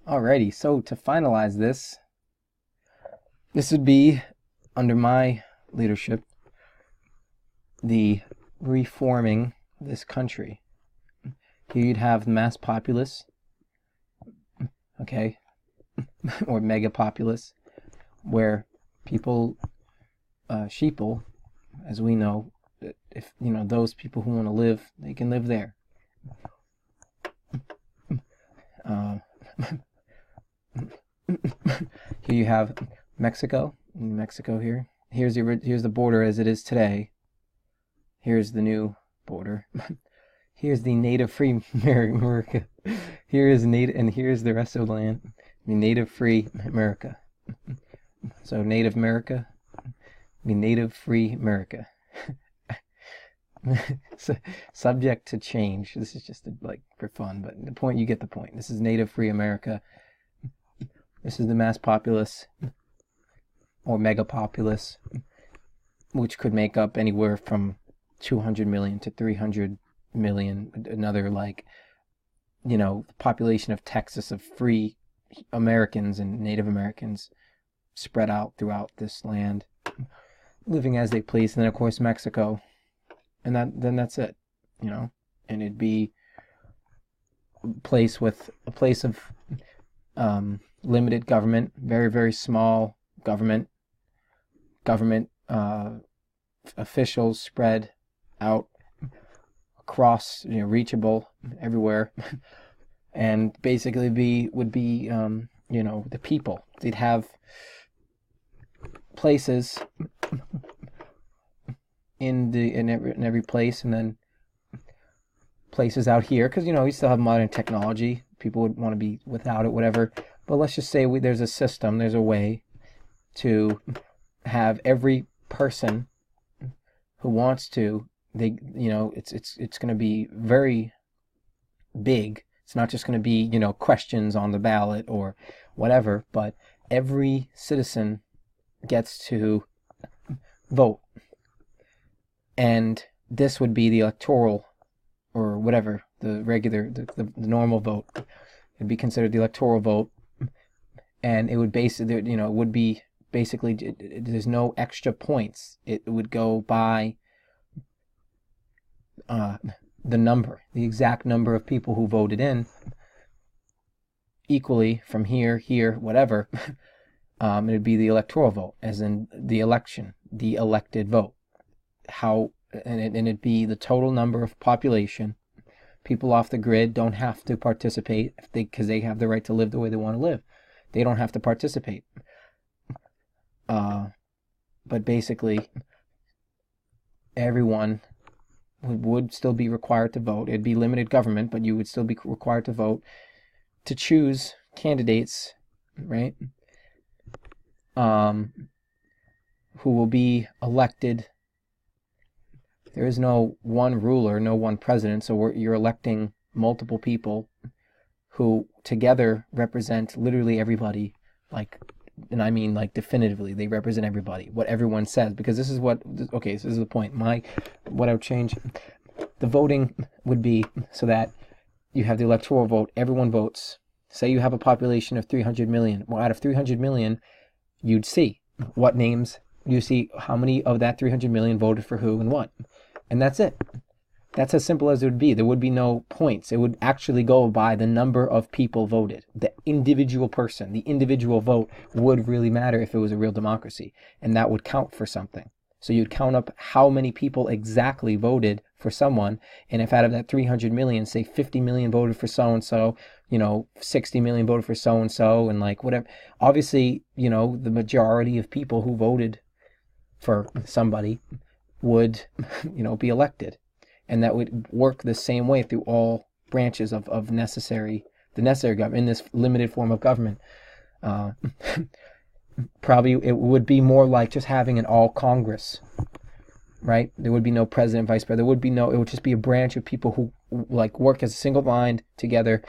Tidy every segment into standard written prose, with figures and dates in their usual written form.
Alrighty, so to finalize this would be, under my leadership, the reforming this country. Here you'd have the mass populace, okay, or mega populace, where people, sheeple, as we know, if those people who want to live, they can live there. Here you have Mexico. Mexico here. Here's the border as it is today. Here's the new border. Here's the native free America. Here is native, and here's the rest of the land. The native free America. So Native America. The native free America. So, subject to change. This is just like for fun, but the point, you get the point. This is native free America. This is the mass populace, or mega populace, which could make up anywhere from 200 million to 300 million. Another, like, the population of Texas, of free Americans and Native Americans spread out throughout this land, living as they please. And then of course Mexico, and then that's it, and it'd be a place of limited government, very, very small government officials spread out across, reachable everywhere, and basically would be the people. They'd have places in every place, and then places out here, because we still have modern technology. People would want to be without it, whatever. But let's just say there's a system, there's a way to have every person who wants to. It's going to be very big. It's not just going to be questions on the ballot or whatever, but every citizen gets to vote. And this would be the electoral, or whatever, the regular, the normal vote. It'd be considered the electoral vote, and it would it would be basically, there's no extra points. It would go by the exact number of people who voted in equally from here, whatever. It'd be the electoral vote, as in the election, the elected vote. And it'd be the total number of population. People off the grid don't have to participate because they have the right to live the way they want to live. They don't have to participate. But basically, everyone would still be required to vote. It'd be limited government, but you would still be required to vote to choose candidates, right? Who will be elected. There is no one ruler, no one president, so you're electing multiple people who together represent literally everybody, and I mean definitively, they represent everybody, what everyone says, because this is so this is the point. What I would change, the voting would be so that you have the electoral vote, everyone votes. Say you have a population of 300 million. Well, out of 300 million, you'd see what names, you see how many of that 300 million voted for who and what. And that's it. That's as simple as it would be. There would be no points. It would actually go by the number of people voted. The individual person, the individual vote would really matter if it was a real democracy. And that would count for something. So you'd count up how many people exactly voted for someone. And if out of that 300 million, say 50 million voted for so-and-so, 60 million voted for so-and-so, and whatever. Obviously, the majority of people who voted for somebody would, be elected. And that would work the same way through all branches of the necessary government, in this limited form of government. Probably it would be more like just having an all Congress, right? There would be no president, vice president. It would just be a branch of people who work as a single mind together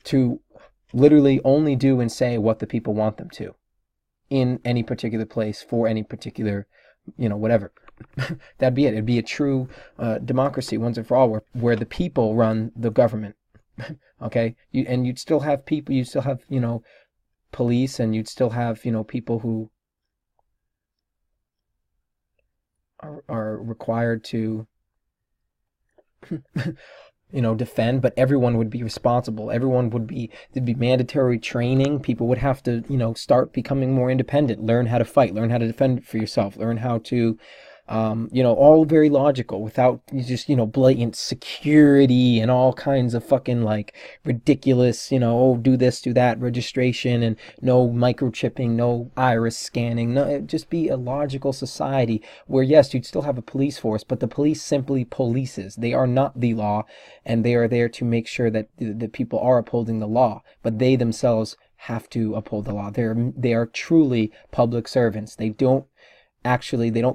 to literally only do and say what the people want them to in any particular place for any particular, whatever. That'd be it. It'd be a true democracy once and for all, where the people run the government. Okay, and you'd still have people, you still have, police, and you'd still have, people who are required to defend, but everyone would be responsible. There'd be mandatory training. People would have to, start becoming more independent, learn how to fight, learn how to defend for yourself, learn how to, all very logical without just, blatant security and all kinds of fucking like ridiculous, oh, do this, do that, registration, and no microchipping, no iris scanning. No, it'd just be a logical society where, yes, you'd still have a police force, but the police simply polices. They are not the law, and they are there to make sure that the people are upholding the law, but they themselves have to uphold the law. They are truly public servants. They don't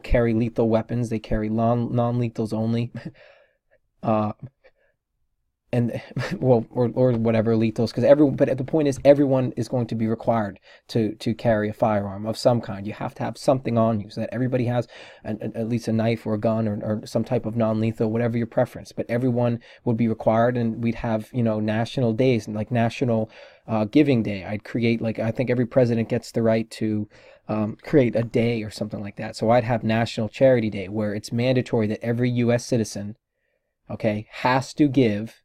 carry lethal weapons. They carry non-lethals only. uh, and well, or whatever lethals, but the point is, everyone is going to be required to carry a firearm of some kind. You have to have something on you so that everybody has at least a knife or a gun, or some type of non-lethal, whatever your preference. But everyone would be required, and we'd have, national days, like National Giving Day. I'd create, like, I think every president gets the right to create a day or something like that. So I'd have National Charity Day, where it's mandatory that every U.S. citizen, okay, has to give,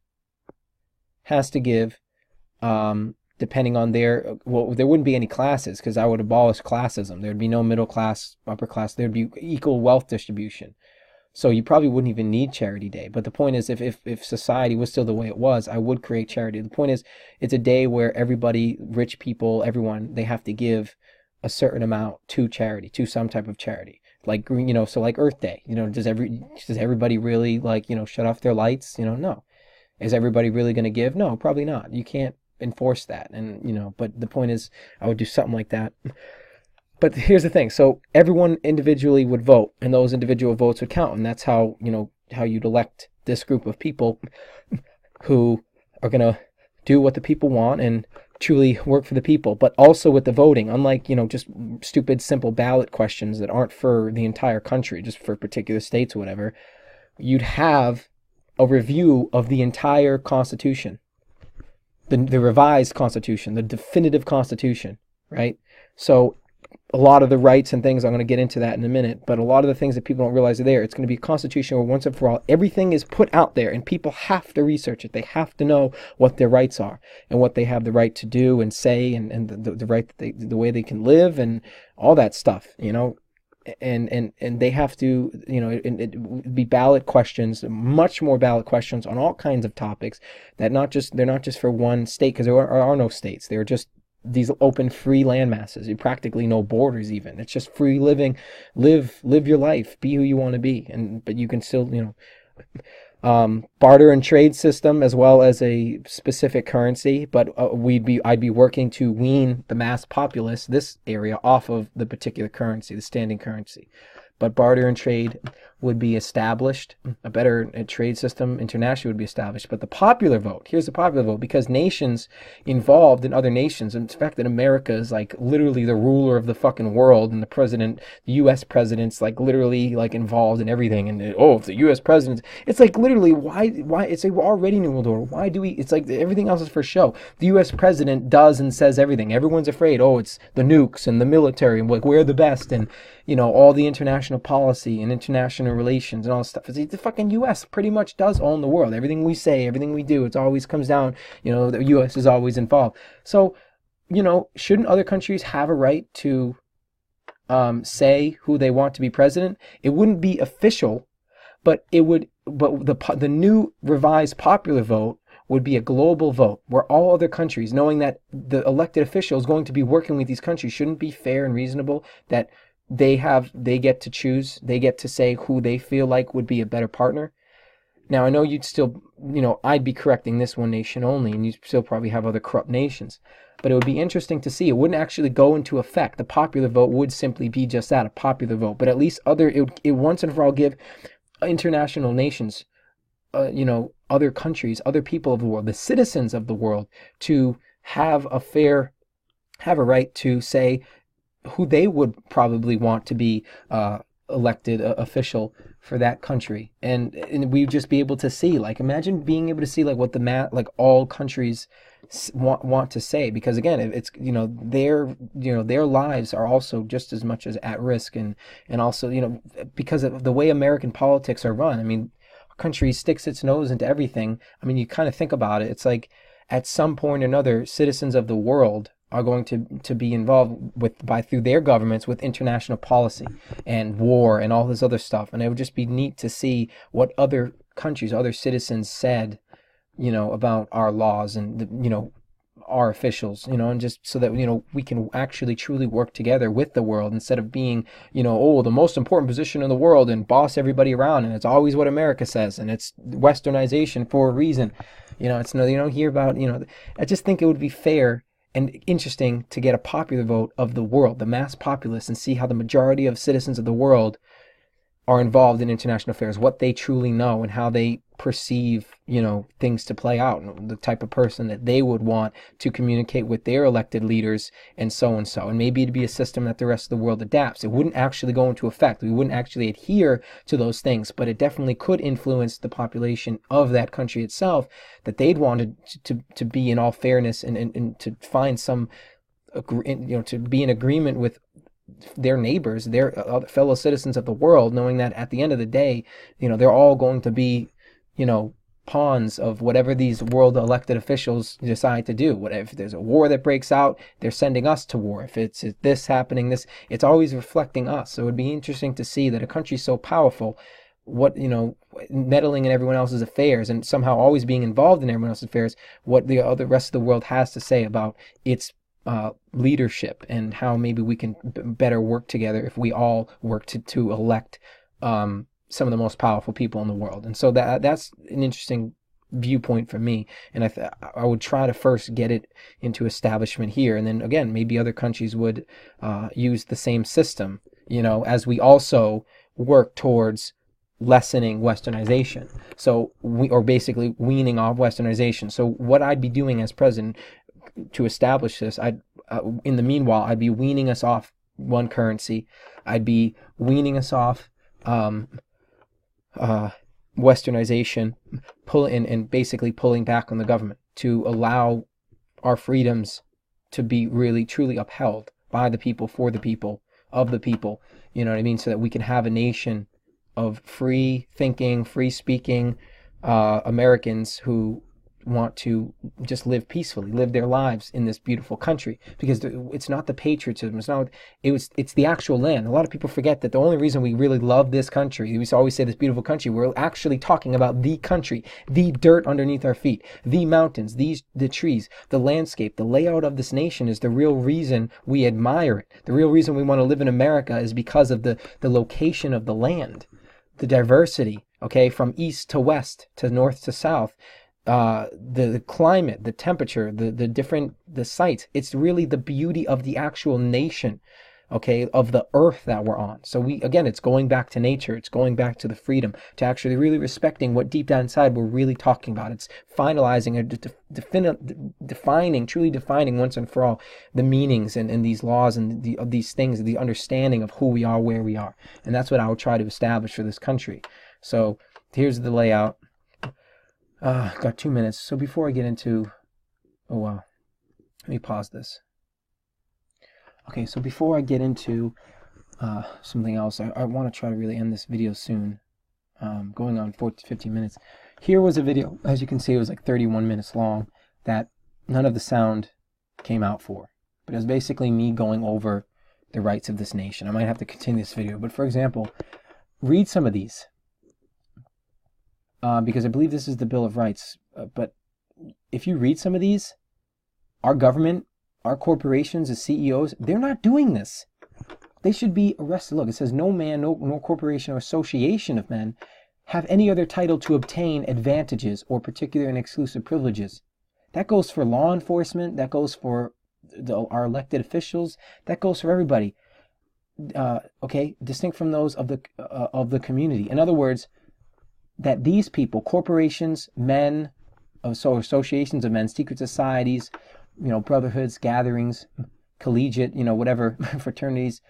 depending on there wouldn't be any classes, because I would abolish classism. There'd be no middle class, upper class. There'd be equal wealth distribution. So you probably wouldn't even need Charity Day. But the point is, if society was still the way it was, I would create charity. The point is, it's a day where everybody, rich people, everyone, they have to give a certain amount to charity, to some type of charity. Like, so like Earth Day, does everybody really, like, shut off their lights? No. Is everybody really going to give? No, probably not. You can't enforce that. And, but the point is, I would do something like that. But here's the thing. So everyone individually would vote, and those individual votes would count. And that's how, how you'd elect this group of people who are going to do what the people want and truly work for the people. But also with the voting, unlike, just stupid, simple ballot questions that aren't for the entire country, just for particular states or whatever, you'd have a review of the entire Constitution, the revised Constitution, the definitive Constitution, right? So a lot of the rights and things, I'm going to get into that in a minute, but a lot of the things that people don't realize are there. It's going to be a constitution where once and for all, everything is put out there, and people have to research it. They have to know what their rights are and what they have the right to do and say, and the right that the way they can live and all that stuff, and they have to, it would be ballot questions, much more ballot questions on all kinds of topics they're not just for one state, because there are no states. They're just these open, free land masses. You practically no borders even. It's just free living. Live your life. Be who you want to be. But you can still, barter and trade system, as well as a specific currency. But I'd be working to wean the mass populace, this area, off of the particular currency, the standing currency. But barter and trade would be established. A better trade system internationally would be established. But the popular vote, here's the popular vote, because nations involved in other nations, in fact that America is like literally the ruler of the fucking world, and the U.S. president's like literally like involved in everything. And if the U.S. president, it's like literally why it's like we're already New World Order. Why do we? It's like everything else is for show. The U.S. president does and says everything. Everyone's afraid. It's the nukes and the military, and like we're the best, and all the international policy and international relations and all this stuff. The fucking U.S. pretty much does own the world. Everything we say, everything we do, it always comes down, the U.S. is always involved. So, shouldn't other countries have a right to say who they want to be president? It wouldn't be official, but the new revised popular vote would be a global vote where all other countries, knowing that the elected official is going to be working with these countries, shouldn't be fair and reasonable that they get to choose, they get to say who they feel like would be a better partner. Now, I know you'd still, I'd be correcting this one nation only, and you still probably have other corrupt nations. But it would be interesting to see. It wouldn't actually go into effect. The popular vote would simply be just that, a popular vote. But at least it once and for all give international nations, other countries, other people of the world, the citizens of the world, to have a right to say who they would probably want to be elected official for that country, and we'd just be able to see, like, imagine being able to see like what like all countries want to say, because again, it's, their lives are also just as much as at risk, and also, because of the way American politics are run. I mean, a country sticks its nose into everything. I mean, you kind of think about it, it's like at some point or another, citizens of the world are going to be involved through their governments with international policy and war and all this other stuff. And it would just be neat to see what other countries, other citizens said, about our laws and our officials, and just so that we can actually truly work together with the world, instead of being, oh, the most important position in the world and boss everybody around, and it's always what America says, and it's westernization for a reason. It's no, you don't hear about, I just think it would be fair and interesting to get a popular vote of the world, the mass populace, and see how the majority of citizens of the world are involved in international affairs, what they truly know, and how they perceive, things to play out, and the type of person that they would want to communicate with their elected leaders, and so and so. And maybe it'd be a system that the rest of the world adapts. It wouldn't actually go into effect. We wouldn't actually adhere to those things, but it definitely could influence the population of that country itself, that they'd wanted to be, in all fairness, and to find some, to be in agreement with their neighbors, their fellow citizens of the world, knowing that at the end of the day, they're all going to be, pawns of whatever these world elected officials decide to do. Whatever, if there's a war that breaks out, they're sending us to war. If it's this happening, it's always reflecting us. So it would be interesting to see that a country so powerful, meddling in everyone else's affairs and somehow always being involved in everyone else's affairs, what the rest of the world has to say about its leadership, and how maybe we can better work together if we all work to elect some of the most powerful people in the world. And so that's an interesting viewpoint for me, and I would try to first get it into establishment here, and then again, maybe other countries would use the same system, as we also work towards lessening westernization, or basically weaning off westernization. So what I'd be doing as president to establish this, in the meanwhile, I'd be weaning us off one currency. I'd be weaning us off westernization, and basically pulling back on the government to allow our freedoms to be really truly upheld by the people, for the people, of the people. You know what I mean? So that we can have a nation of free thinking, free speaking Americans who want to just live peacefully, live their lives in this beautiful country, because it's not the patriotism, it's the actual land. A lot of people forget that the only reason we really love this country, we always say this beautiful country, we're actually talking about the country, the dirt underneath our feet, the mountains, the trees, the landscape, the layout of this nation is the real reason we admire it. The real reason we want to live in America is because of the location of the land, the diversity, okay, from east to west, to north to south, the climate, the temperature, the sites. It's really the beauty of the actual nation, okay, of the earth that we're on. So it's going back to nature. It's going back to the freedom, to actually really respecting what deep down inside we're really talking about. It's finalizing and truly defining once and for all the meanings and these laws and of these things, the understanding of who we are, where we are. And that's what I would try to establish for this country. So here's the layout. Got 2 minutes. So before I get into, let me pause this. Okay, so before I get into something else, I want to try to really end this video soon. Going on 15 minutes. Here was a video, as you can see, it was like 31 minutes long, that none of the sound came out for. But it was basically me going over the rights of this nation. I might have to continue this video, but for example, read some of these. Because I believe this is the Bill of Rights. But if you read some of these, our government, our corporations, the CEOs, they're not doing this. They should be arrested. Look, it says no man, no corporation or association of men have any other title to obtain advantages or particular and exclusive privileges. That goes for law enforcement. That goes for our elected officials. That goes for everybody. Okay, distinct from those of the community. In other words, that these people, corporations, men, associations of men, secret societies, brotherhoods, gatherings, collegiate, whatever, fraternities,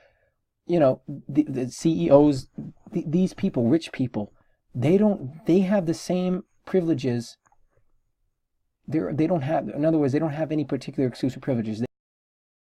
the CEOs, these people, rich people, they have the same privileges. They don't have, in other words, they don't have any particular exclusive privileges.